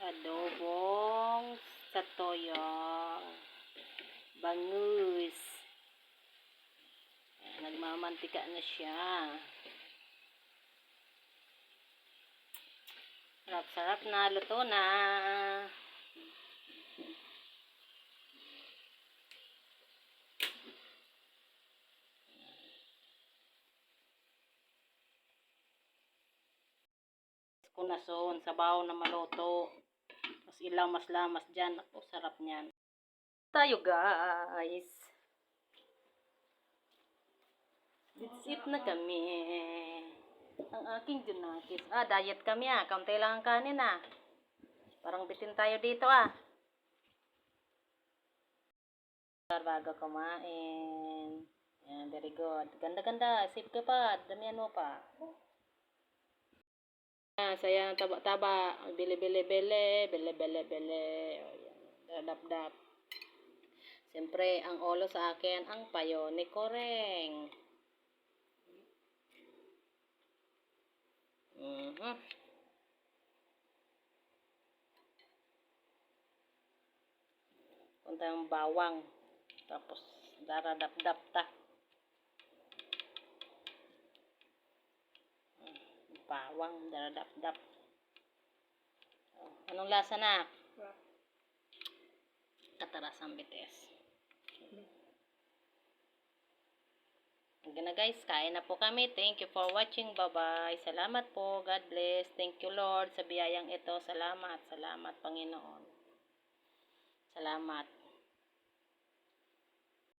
Adobong sa toyo. Bangus. Nagmamantika na siya. Sarap-sarap na. Luto na. Kung nason, sabaw na maluto. Mas ilamas-lamas dyan. Ako, sarap niyan. Tayo guys. It's it na kami. Ang aking junakis. Diet kami Kaunti lang ang kanin Parang bitin tayo dito Bago kumain. Yan, very good. Ganda-ganda. Sip ka pa. Damihan mo pa. Saya ng taba-taba. Bili-bili-bili. Bili-bili-bili. Dadap-dap. Siyempre, ang ulo sa akin, ang payo ni Koreng. Punta yung bawang. Tapos, daradap-dap ta. Bawang, daradap-dap. Anong lasa na? Katarasang bites. Okay na guys, kain na po kami. Thank you for watching. Bye-bye. Salamat po. God bless. Thank you Lord sa biyayang ito. Salamat. Salamat Panginoon. Salamat.